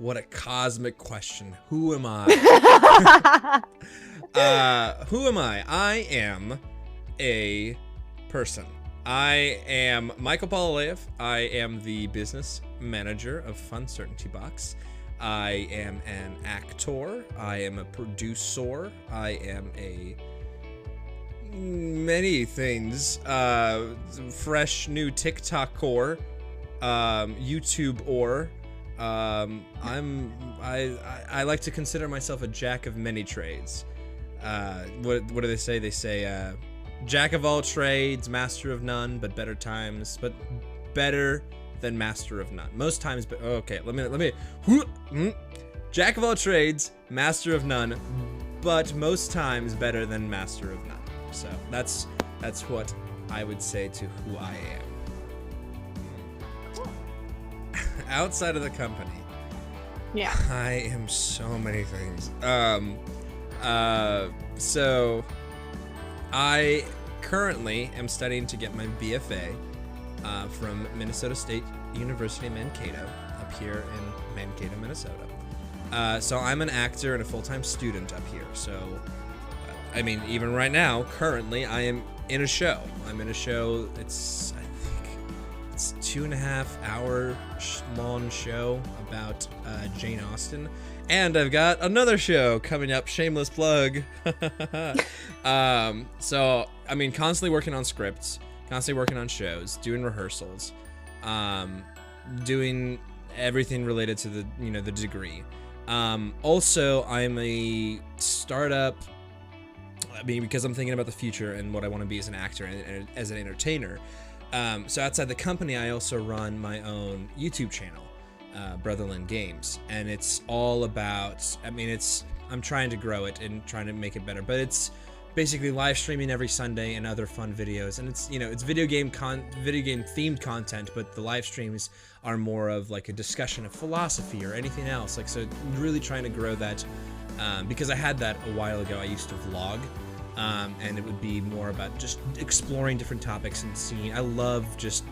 What a cosmic question. Who am I? Who am I? I am a person. I am Michael Poleleyev. I am the business manager of Funcertainty Box. I am an actor. I am a producer. I am a many things. Fresh new TikTok-or, YouTube-or. I like to consider myself a jack of many trades. What do they say? They say jack of all trades, master of none, but better than master of none. Most times, but okay, let me. Jack of all trades, master of none, but most times better than master of none. So that's what I would say to who I am. Outside of the company, yeah, I am so many things. So I currently am studying to get my BFA from Minnesota State University Mankato, up here in Mankato, Minnesota. So I'm an actor and a full-time student up here. So, I mean, even right now, currently, I am in a show. I'm in a show. I think it's 2.5 hour long show about Jane Austen. And I've got another show coming up, shameless plug. So, I mean, constantly working on scripts, constantly working on shows, doing rehearsals, doing everything related to the, the degree. Also, I'm a startup, because I'm thinking about the future and what I want to be as an actor and as an entertainer. So outside the company, I also run my own YouTube channel, Brotherland Games, and it's all about, I'm trying to grow it and trying to make it better, but it's basically live streaming every Sunday and other fun videos, and it's, it's video game themed content, but the live streams are more of like a discussion of philosophy or anything else, like, so really trying to grow that, because I had that a while ago. I used to vlog, and it would be more about just exploring different topics and seeing, I love just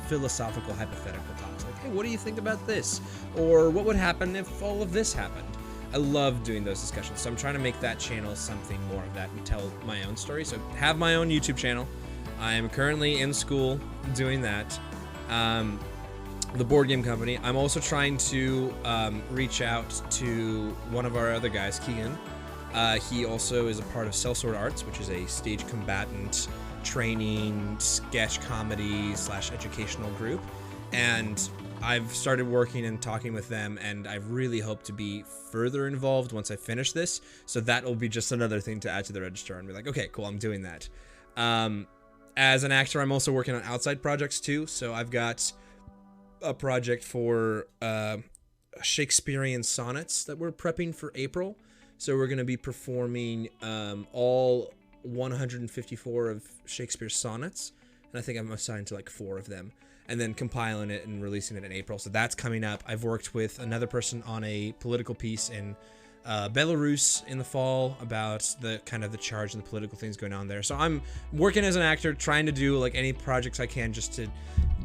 philosophical, hypothetical topics, like, hey, what do you think about this? Or what would happen if all of this happened? I love doing those discussions, so I'm trying to make that channel something more of that and tell my own story. So have my own YouTube channel. I am currently in school doing that. The board game company. I'm also trying to reach out to one of our other guys, Keegan. He also is a part of Sellsword Arts, which is a stage combatant training, sketch comedy / educational group. And I've started working and talking with them, and I really hope to be further involved once I finish this. So that will be just another thing to add to the register and be like, okay, cool, I'm doing that. As an actor, I'm also working on outside projects too. So I've got a project for Shakespearean sonnets that we're prepping for April. So we're going to be performing all 154 of Shakespeare's sonnets, and I think I'm assigned to like 4 of them, and then compiling it and releasing it in April. So that's coming up. I've worked with another person on a political piece in Belarus in the fall about the kind of the charge and the political things going on there. So I'm working as an actor, trying to do like any projects I can just to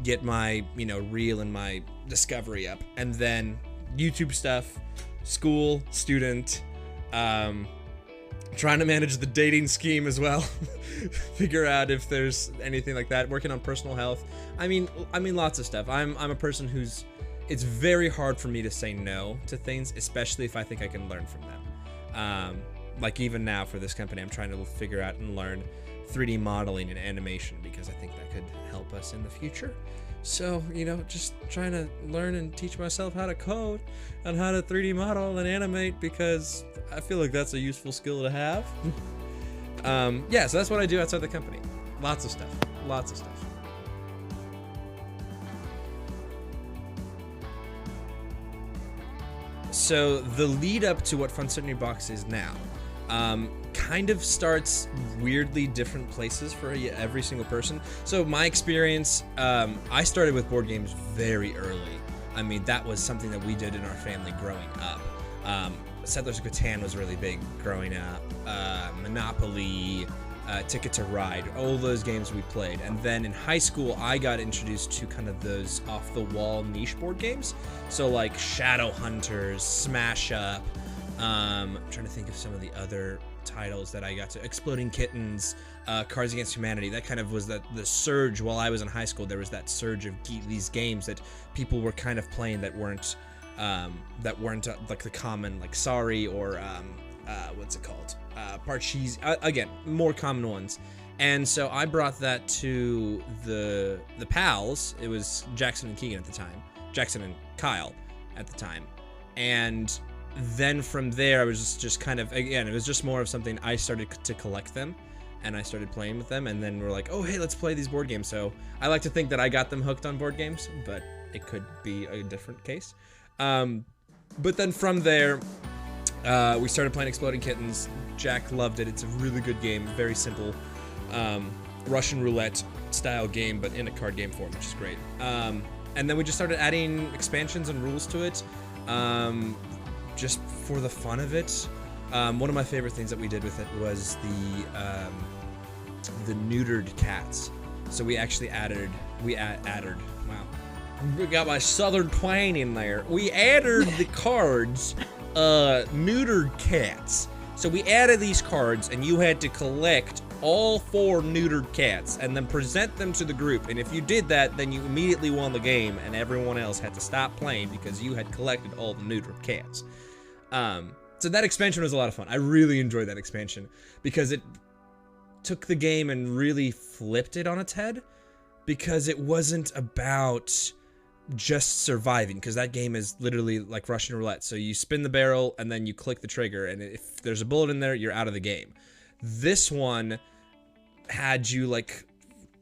get my, reel and my discovery up. And then YouTube stuff, school, student, trying to manage the dating scheme as well. Figure out if there's anything like that. Working on personal health. I mean, lots of stuff. I'm a person who's, it's very hard for me to say no to things, especially if I think I can learn from them. Like even now for this company, I'm trying to figure out and learn 3D modeling and animation because I think that could help us in the future. So, just trying to learn and teach myself how to code and how to 3D model and animate because I feel like that's a useful skill to have. Yeah, so that's what I do outside the company. Lots of stuff. Lots of stuff. So the lead up to what Funcertainty Box is now kind of starts weirdly different places for every single person. So my experience, I started with board games very early. I mean, that was something that we did in our family growing up. Settlers of Catan was really big growing up. Monopoly, Ticket to Ride, all those games we played. And then in high school, I got introduced to kind of those off-the-wall niche board games. So like Shadow Hunters, Smash Up, I'm trying to think of some of the other titles that I got to, Exploding Kittens, Cards Against Humanity. That kind of was the surge while I was in high school. There was that surge of these games that people were kind of playing that weren't like the common, like Sorry or what's it called? Parcheesi, again, more common ones. And so I brought that to the pals. It was Jackson and Keegan at the time. Jackson and Kyle at the time. And then from there, I was just kind of, again, it was just more of something. I started to collect them, and I started playing with them, and then we're like, oh, hey, let's play these board games. So I like to think that I got them hooked on board games, but it could be a different case. But then from there, we started playing Exploding Kittens. Jack loved it. It's a really good game, very simple, Russian roulette style game, but in a card game form, which is great. And then we just started adding expansions and rules to it, just for the fun of it. One of my favorite things that we did with it was the neutered cats. So we actually added, wow, we got my southern twang in there. We added the cards, neutered cats. So we added these cards, and you had to collect all 4 neutered cats and then present them to the group. And if you did that, then you immediately won the game, and everyone else had to stop playing because you had collected all the neutered cats. So that expansion was a lot of fun. I really enjoyed that expansion because it took the game and really flipped it on its head, because it wasn't about just surviving, because that game is literally like Russian roulette. So you spin the barrel and then you click the trigger, and if there's a bullet in there, you're out of the game. This one had you like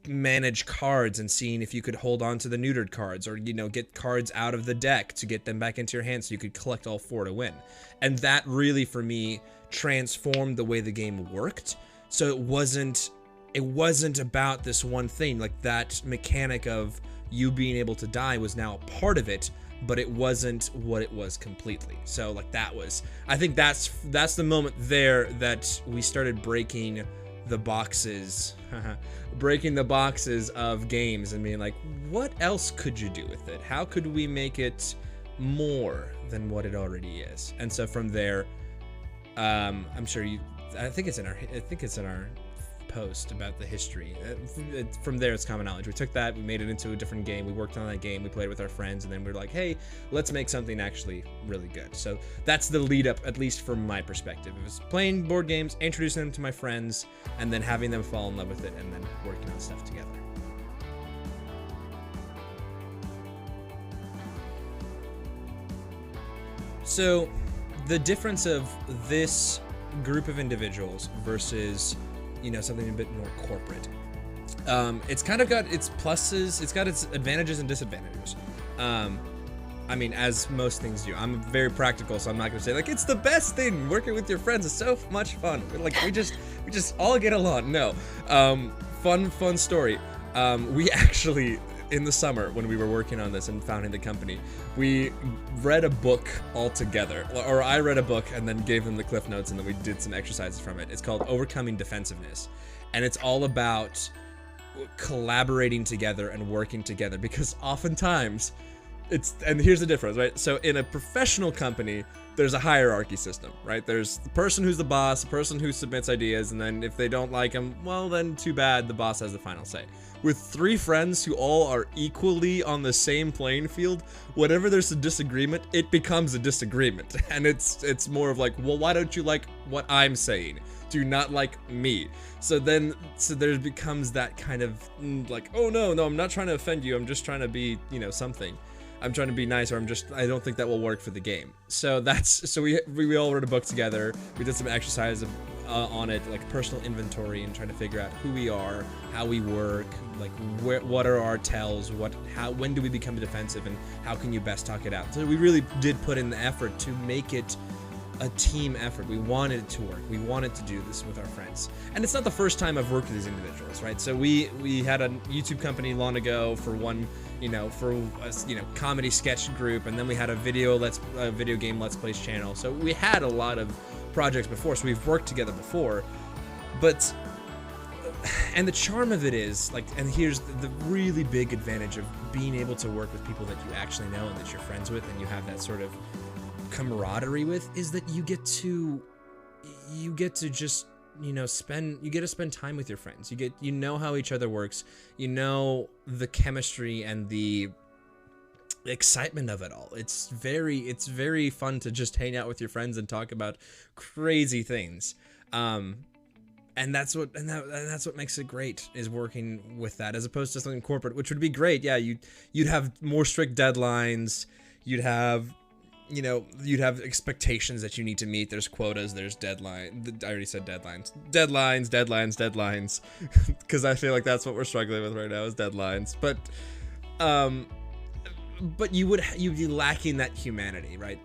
manage cards and seeing if you could hold on to the neutered cards, or, you know, get cards out of the deck to get them back into your hand so you could collect all 4 to win. And that really, for me, transformed the way the game worked. So it wasn't about this one thing. Like, that mechanic of you being able to die was now a part of it, but it wasn't what it was completely. So like, I think that's the moment there that we started breaking the boxes of games and being like, what else could you do with it? How could we make it more than what it already is? And so from there, I'm sure I think it's in our post about the history. From there, it's common knowledge. We took that, we made it into a different game, we worked on that game, we played it with our friends, and then we were like, hey, let's make something actually really good. So that's the lead up, at least from my perspective. It was playing board games, introducing them to my friends, and then having them fall in love with it, and then working on stuff together. So the difference of this group of individuals versus, you know, something a bit more corporate. It's kind of got its pluses, it's got its advantages and disadvantages. I mean, as most things do. I'm very practical, so I'm not gonna say like it's the best thing. Working with your friends is so much fun. Like we just all get along. No, fun story. We actually, in the summer when we were working on this and founding the company, we read a book all together, or I read a book and then gave them the cliff notes, and then we did some exercises from it. It's called Overcoming Defensiveness, and it's all about collaborating together and working together, because oftentimes and here's the difference, right? So in a professional company, there's a hierarchy system, right? There's the person who's the boss, the person who submits ideas, and then if they don't like them, well, then too bad, the boss has the final say. With 3 friends who all are equally on the same playing field, whenever there's a disagreement, it becomes a disagreement. And it's more of like, well, why don't you like what I'm saying? Do you not like me? So there becomes that kind of like, oh no, I'm not trying to offend you, I'm just trying to be, you know, something. I'm trying to be nice, or I don't think that will work for the game. So we all read a book together. We did some exercises on it, like personal inventory, and trying to figure out who we are, how we work, like what are our tells, when do we become defensive, and how can you best talk it out. So we really did put in the effort to make it a team effort. We wanted it to work. We wanted to do this with our friends. And it's not the first time I've worked with these individuals, right? So we had a YouTube company long ago for one, comedy sketch group, and then we had a video game Let's Plays channel. So we had a lot of projects before, so we've worked together before. But And the charm of it is, like, and here's the really big advantage of being able to work with people that you actually know and that you're friends with and you have that sort of camaraderie with, is that you get to just, you know, spend time with your friends. You know how each other works, you know the chemistry and the excitement of it all. It's very fun to just hang out with your friends and talk about crazy things. And that's what makes it great, is working with that, as opposed to something corporate, which would be great. Yeah, you'd have more strict deadlines. You'd have expectations that you need to meet. There's quotas. There's deadline. I already said deadlines. Deadlines. Because I feel like that's what we're struggling with right now, is deadlines. But you'd be lacking that humanity, right?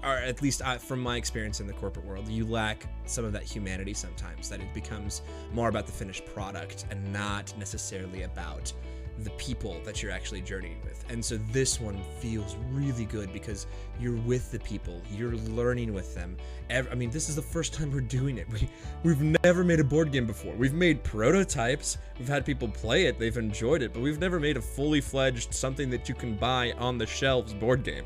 Or at least from my experience in the corporate world, you lack some of that humanity sometimes, that it becomes more about the finished product and not necessarily about the people that you're actually journeying with. And so this one feels really good because you're with the people, you're learning with them. I mean, this is the first time we're doing it. We've never made a board game before. We've made prototypes, we've had people play it, they've enjoyed it, but we've never made a fully fledged something that you can buy on the shelves board game.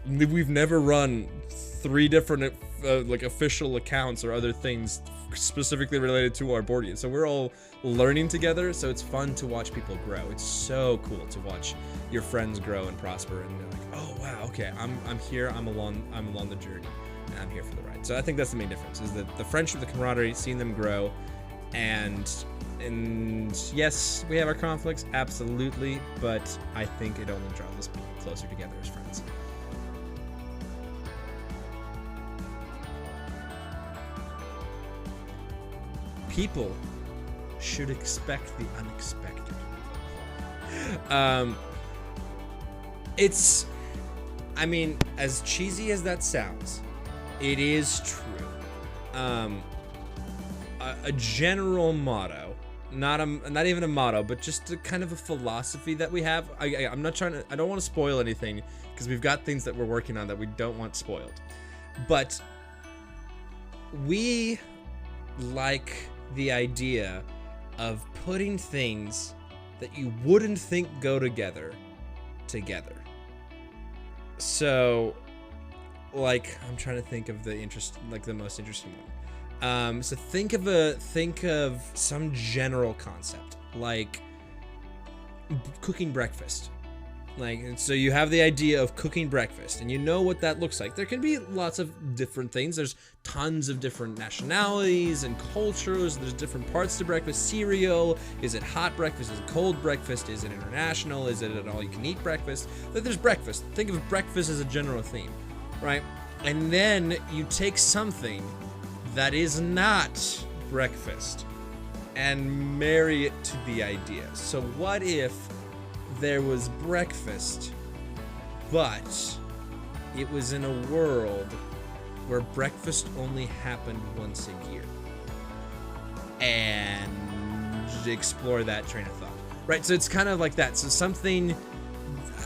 We've never run 3 different like official accounts or other things specifically related to our board game. So we're all learning together, so it's fun to watch people grow. It's so cool to watch your friends grow and prosper, and they're like, oh wow, okay, I'm here, I'm along the journey, and I'm here for the ride. So I think that's the main difference, is that the friendship, the camaraderie, seeing them grow, and yes, we have our conflicts, absolutely, but I think it only draws us closer together as friends. People should expect the unexpected. I mean, as cheesy as that sounds, it is true. A general motto, not even a motto, but just a kind of a philosophy that we have. I don't want to spoil anything, because we've got things that we're working on that we don't want spoiled. But we like the idea of putting things that you wouldn't think go together. So, like, I'm trying to think of the most interesting one. So think of some general concept, like cooking breakfast. Like, so you have the idea of cooking breakfast, and you know what that looks like. There can be lots of different things. There's tons of different nationalities and cultures. There's different parts to breakfast. Cereal, is it hot breakfast? Is it cold breakfast? Is it international? Is it an all-you-can-eat breakfast? There's breakfast. Think of breakfast as a general theme, right? And then you take something that is not breakfast and marry it to the idea. So what if there was breakfast, but it was in a world where breakfast only happened once a year? And explore that train of thought, right? So it's kind of like that. So something,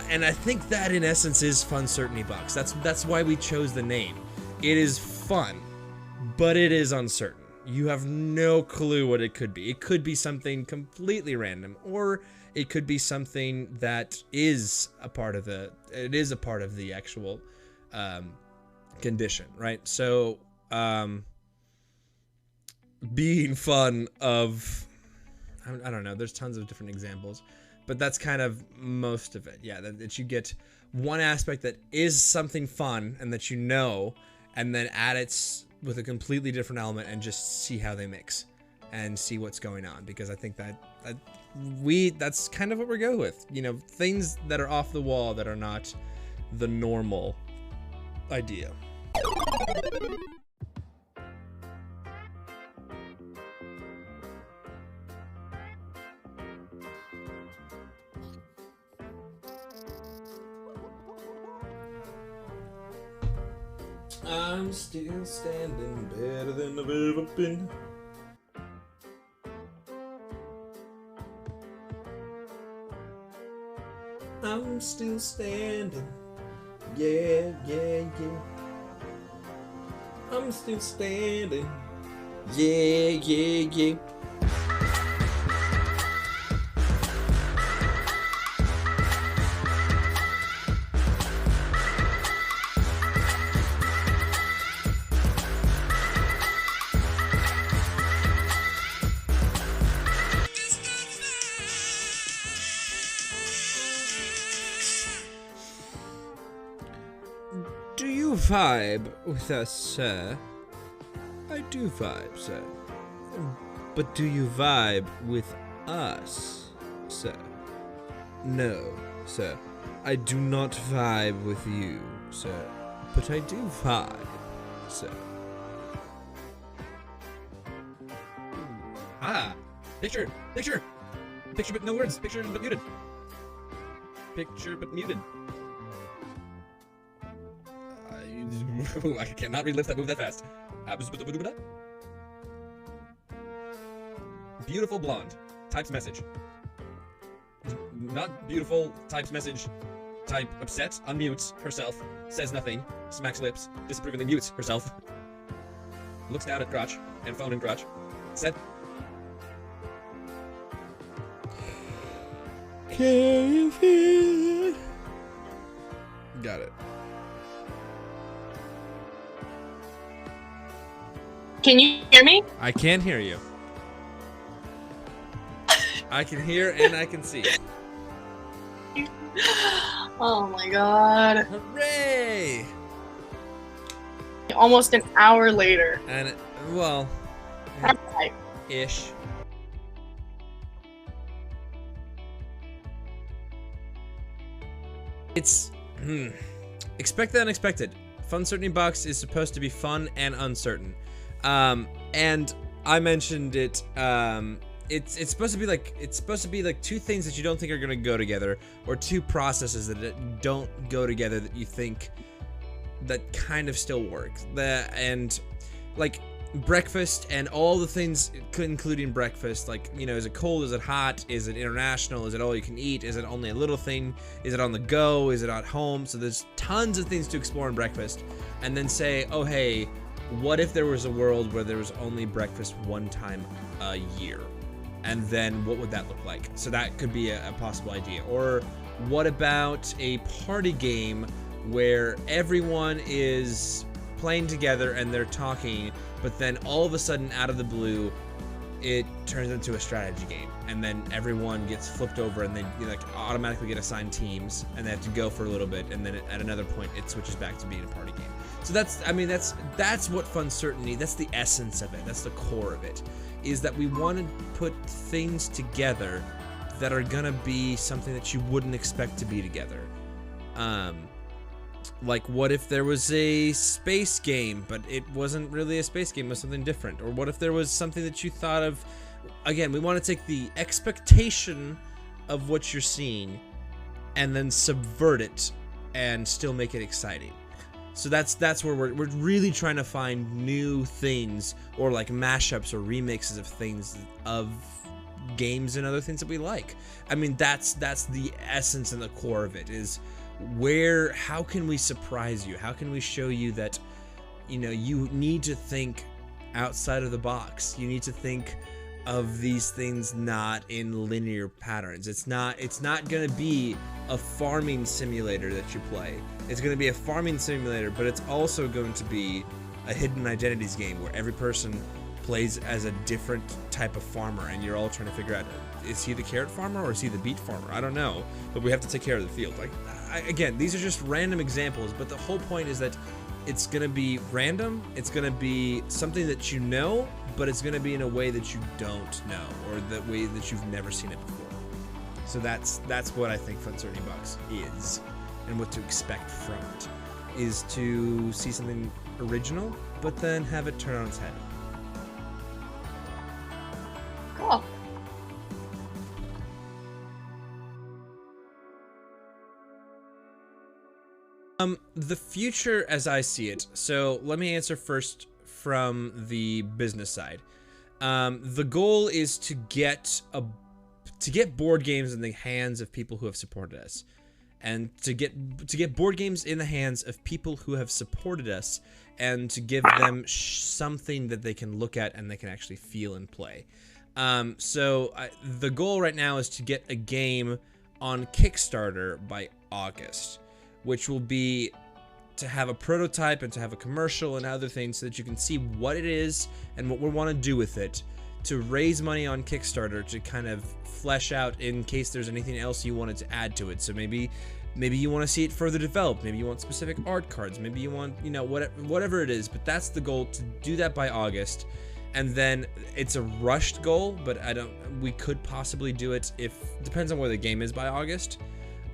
and I think that in essence is Funcertainty Box. That's why we chose the name. It is fun, but it is uncertain. You have no clue what it could be. It could be something completely random, or it could be something that is a part of the actual condition, right? So being fun of, I don't know, there's tons of different examples, but that's kind of most of it. Yeah, that you get one aspect that is something fun and that you know, and then add it with a completely different element and just see how they mix and see what's going on, because I think that's kind of what we go with, you know, things that are off the wall, that are not the normal idea. I'm still standing better than I've ever been. I'm still standing. Yeah. I'm still standing. Yeah. Do you vibe with us, sir? I do vibe, sir. But do you vibe with us, sir? No, sir. I do not vibe with you, sir. But I do vibe, sir. Ah! Picture but no words, picture but muted. Picture but muted. I cannot relive that move that fast. Beautiful blonde. Types message. Not beautiful. Types message. Type upset. Unmutes herself. Says nothing. Smacks lips. Disapprovingly mutes herself. Looks down at crotch. And phone in crotch. Said. Can you feel it? Got it. Can you hear me? I can hear you. I can hear and I can see. Oh my god. Hooray! Almost an hour later. And, well, Right. ish. It's, expect the unexpected. Funcertainty Box is supposed to be fun and uncertain. And I mentioned it, it's supposed to be like two things that you don't think are gonna go together, or two processes that don't go together that you think that kind of still work. And like breakfast and all the things including breakfast, like, you know, is it cold, is it hot, is it international, is it all you can eat, is it only a little thing, is it on the go, is it at home? So there's tons of things to explore in breakfast. And then say, oh hey, what if there was a world where there was only breakfast one time a year? And then what would that look like? So that could be a possible idea. Or what about a party game where everyone is playing together and they're talking, but then all of a sudden, out of the blue, it turns into a strategy game, and then everyone gets flipped over and they like automatically get assigned teams and they have to go for a little bit, and then at another point it switches back to being a party game. So that's, I mean, that's what Funcertainty, that's the essence of it, that's the core of it, is that we want to put things together that are gonna be something that you wouldn't expect to be together. Like, what if there was a space game, but it wasn't really a space game, it was something different? Or what if there was something that you thought of, again, we want to take the expectation of what you're seeing and then subvert it and still make it exciting. So that's where we're really trying to find new things, or like mashups or remixes of things, of games and other things that we like. I mean, that's the essence and the core of it, is how can we surprise you? How can we show you that, you know, you need to think outside of the box. You need to think of these things not in linear patterns. It's not going to be a farming simulator that you play. It's going to be a farming simulator, but it's also going to be a hidden identities game where every person plays as a different type of farmer, and you're all trying to figure out, is he the carrot farmer or is he the beet farmer? I don't know, but we have to take care of the field. Like, again, these are just random examples, but the whole point is that it's going to be random, it's going to be something that you know, but it's going to be in a way that you don't know, or the way that you've never seen it before. So that's what I think Funcertainty Box is, and what to expect from it, is to see something original, but then have it turn on its head. Cool. The future as I see it. So let me answer first from the business side. The goal is to get board games in the hands of people who have supported us, and to get board games in the hands of people who have supported us, and to give them something that they can look at and they can actually feel and play. So the goal right now is to get a game on Kickstarter by August, which will be to have a prototype and to have a commercial and other things so that you can see what it is and what we want to do with it, to raise money on Kickstarter to kind of flesh out in case there's anything else you wanted to add to it. So maybe Maybe you want to see it further developed. Maybe you want specific art cards. Maybe you want, you know, whatever it is. But that's the goal, to do that by August. And then it's a rushed goal, but we could possibly do it depends on where the game is by August.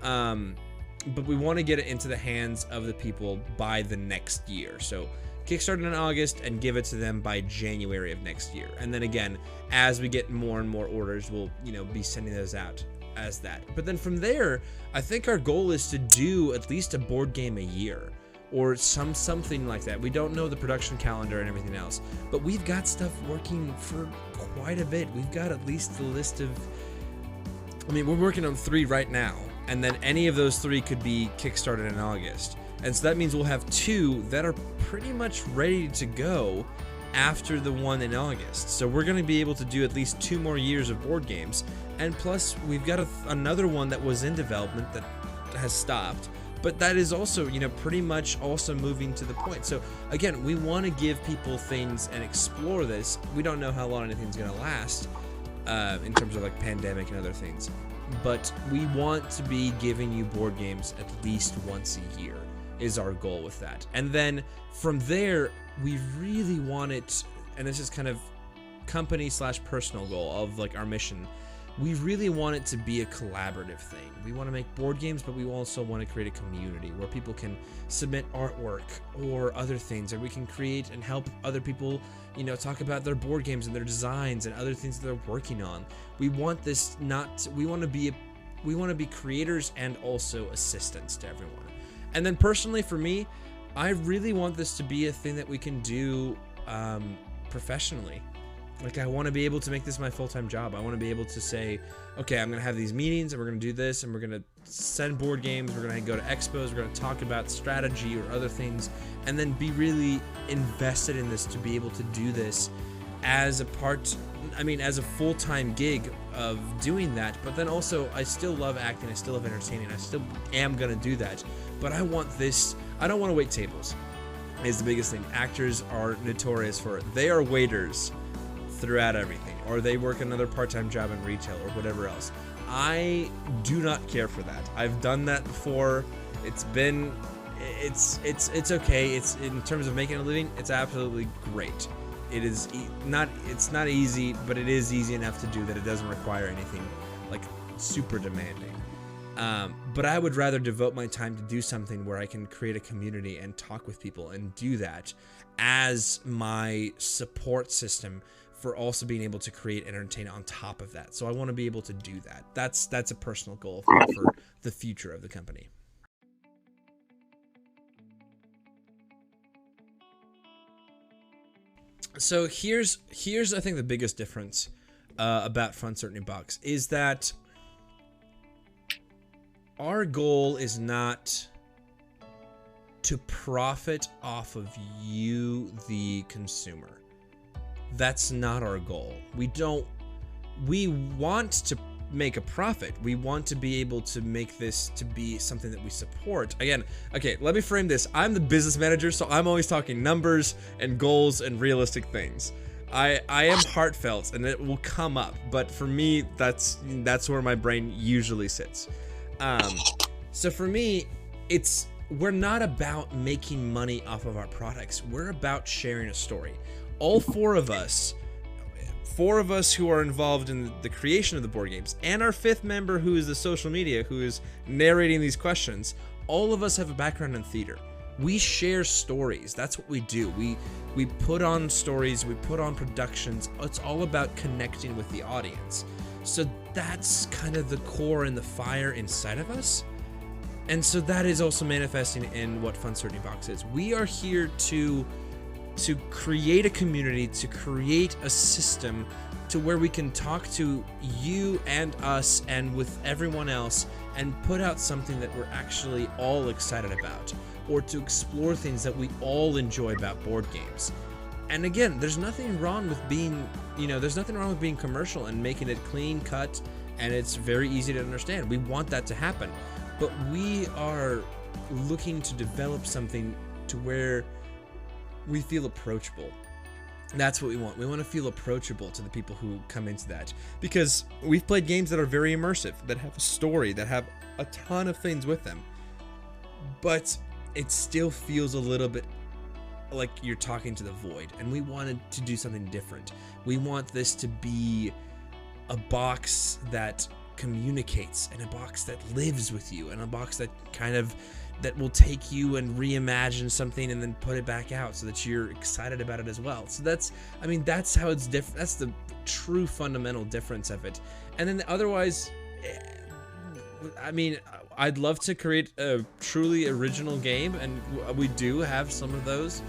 But we want to get it into the hands of the people by the next year. So Kickstarter in August and give it to them by January of next year. And then again, as we get more and more orders, we'll, you know, be sending those out as that. But then from there, I think our goal is to do at least a board game a year or something like that. We don't know the production calendar and everything else, but we've got stuff working for quite a bit. We've got at least the list of, I mean, we're working on 3 right now, and then any of those 3 could be kickstarted in August. And so that means we'll have 2 that are pretty much ready to go after the one in August. So we're going to be able to do at least 2 more years of board games. And plus, we've got another one that was in development that has stopped. But that is also, you know, pretty much also moving to the point. So again, we want to give people things and explore this. We don't know how long anything's going to last in terms of like pandemic and other things. But we want to be giving you board games at least once a year is our goal with that. And then from there, we really want it, and this is kind of company/personal goal of like our mission, we really want it to be a collaborative thing. We want to make board games, but we also want to create a community where people can submit artwork or other things, or we can create and help other people, you know, talk about their board games and their designs and other things that they're working on. We want this we want to be creators and also assistants to everyone. And then personally for me, I really want this to be a thing that we can do professionally. Like, I want to be able to make this my full-time job. I want to be able to say, okay, I'm going to have these meetings and we're going to do this and we're going to send board games, we're going to go to expos, we're going to talk about strategy or other things, and then be really invested in this to be able to do this as a as a full-time gig of doing that. But then also, I still love acting, I still love entertaining, I still am going to do that. But I want this, I don't want to wait tables, is the biggest thing. Actors are notorious for it. They are waiters throughout everything, or they work another part-time job in retail or whatever else. I do not care for that. I've done that before. It's okay. It's, in terms of making a living, it's absolutely great. It's not easy, but it is easy enough to do that it doesn't require anything like super demanding. But I would rather devote my time to do something where I can create a community and talk with people and do that as my support system for also being able to create and entertain on top of that. So I want to be able to do that. That's a personal goal for the future of the company. So here's I think the biggest difference about Funcertainty Box is that our goal is not to profit off of you, the consumer. That's not our goal. We want to make a profit. We want to be able to make this to be something that we support. Again, okay, let me frame this. I'm the business manager, so I'm always talking numbers and goals and realistic things. I am heartfelt and it will come up, but for me, that's where my brain usually sits. So for me, we're not about making money off of our products. We're about sharing a story. All 4 of us who are involved in the creation of the board games, and our 5th member who is the social media, who is narrating these questions, all of us have a background in theater. We share stories. That's what we do. We put on stories, we put on productions. It's all about connecting with the audience. So that's kind of the core and the fire inside of us. And so that is also manifesting in what Funcertainty Box is. We are here to create a community, to create a system to where we can talk to you and us and with everyone else and put out something that we're actually all excited about, or to explore things that we all enjoy about board games. And again, there's nothing wrong with being, commercial and making it clean cut, and it's very easy to understand. We want that to happen, but we are looking to develop something to where we feel approachable. That's what we want. We want to feel approachable to the people who come into that, because we've played games that are very immersive, that have a story, that have a ton of things with them. but it still feels a little bit like you're talking to the void, and we wanted to do something different. We want this to be a box that communicates, and a box that lives with you, and a box that that will take you and reimagine something and then put it back out so that you're excited about it as well. So that's how it's different. That's the true fundamental difference of it. And then otherwise, I mean, I'd love to create a truly original game, and we do have some of those,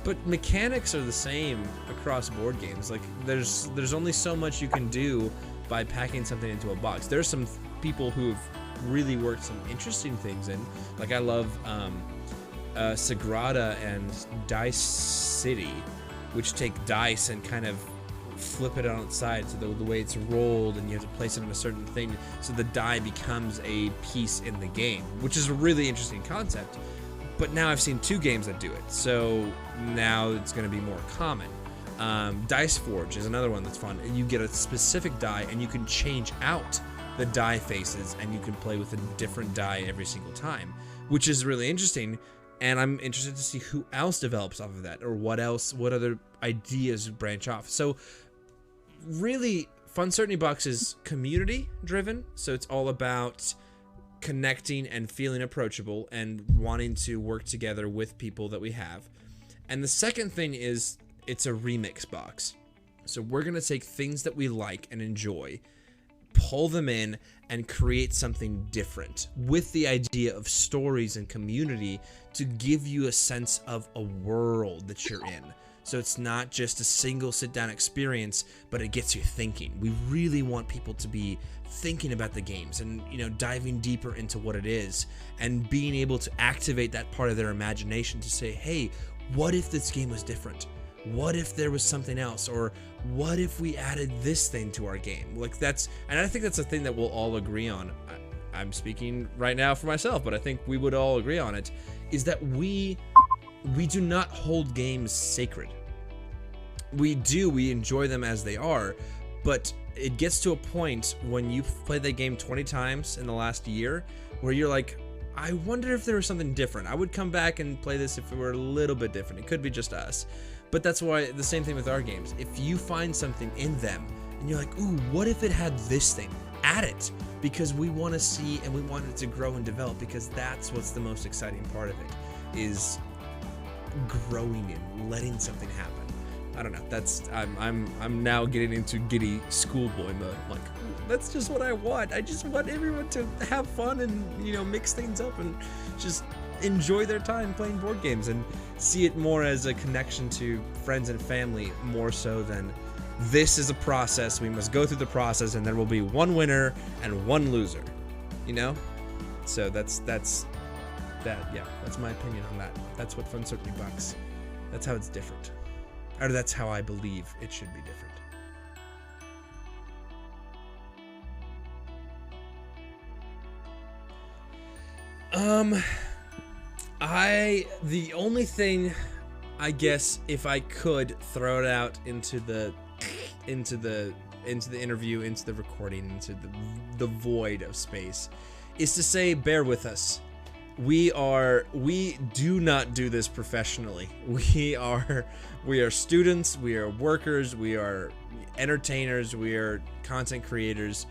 but mechanics are the same across board games. Like there's only so much you can do by packing something into a box. There's some people who've really worked some interesting things in. Like I love Sagrada and Dice City, which take dice and kind of flip it on its side so the way it's rolled, and you have to place it on a certain thing so the die becomes a piece in the game, which is a really interesting concept. But now I've seen 2 games that do it, so now it's going to be more common. Dice Forge is another one that's fun, and you get a specific die and you can change out the die faces, and you can play with a different die every single time, which is really interesting. And I'm interested to see who else develops off of that, or what other ideas branch off. So really, Funcertainty Box is community driven, so it's all about connecting and feeling approachable and wanting to work together with people that we have. And the second thing is it's a remix box. So we're gonna take things that we like and enjoy, pull them in, and create something different with the idea of stories and community to give you a sense of a world that you're in. So it's not just a single sit-down experience, but it gets you thinking. We really want people to be thinking about the games and, you know, diving deeper into what it is, and being able to activate that part of their imagination to say, hey, what if this game was different? What if there was something else? Or what if we added this thing to our game? Like and I think that's a thing that we'll all agree on. I'm speaking right now for myself, but I think we would all agree on it, is that we do not hold games sacred. We enjoy them as they are, but it gets to a point when you've played that game 20 times in the last year where you're like, I wonder if there was something different. I would come back and play this if it were a little bit different. It could be just us. But that's why the same thing with our games. If you find something in them and you're like, ooh, what if it had this thing? Add it, because we want to see and we want it to grow and develop, because that's what's the most exciting part of it, is growing and letting something happen. I don't know. I'm now getting into giddy schoolboy mode. I'm like, that's just what I want. I just want everyone to have fun and, you know, mix things up and just enjoy their time playing board games, and see it more as a connection to friends and family, more so than this is a process. We must go through the process, and there will be one winner and one loser. You know? So that's my opinion on that. That's what Funcertainty Box. That's how it's different. Or that's how I believe it should be different. The only thing, I guess, if I could throw it out into the interview, into the recording, into the void of space, is to say, bear with us. We do not do this professionally. We are students, we are workers, we are entertainers, we are content creators.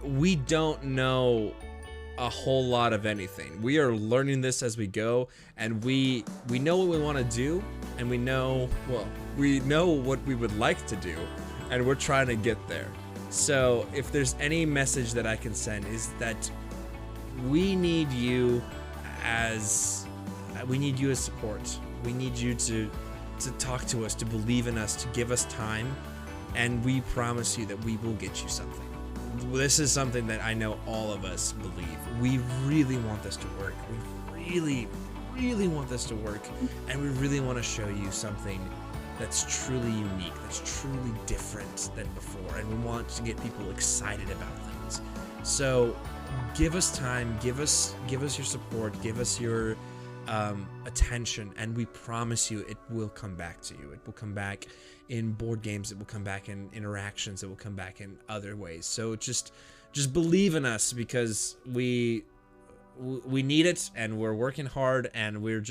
We don't know a whole lot of anything. We are learning this as we go, and we know what we want to do, and we know what we would like to do, and we're trying to get there. So if there's any message that I can send, is that we need you as support. We need you to talk to us, to believe in us, to give us time, and we promise you that we will get you something. This is something that I know all of us believe. We really want this to work. We really, really want this to work, and we really want to show you something that's truly unique, that's truly different than before, and we want to get people excited about things. So give us time, give us your support, give us your attention, and we promise you it will come back to you. It will come back in board games, it will come back in interactions, it will come back in other ways. So just believe in us, because we we need it, and we're working hard, and we're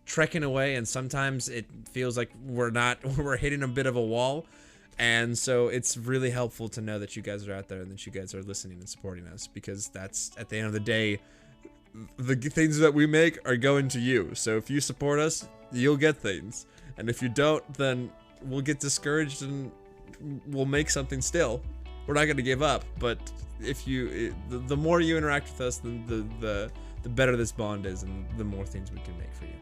trekking away, and sometimes it feels like we're hitting a bit of a wall. And so it's really helpful to know that you guys are out there and that you guys are listening and supporting us, because that's, at the end of the day, the things that we make are going to you. So if you support us, you'll get things. And if you don't, then we'll get discouraged and we'll make something still. We're not going to give up, but if the more you interact with us, then the better this bond is, and the more things we can make for you.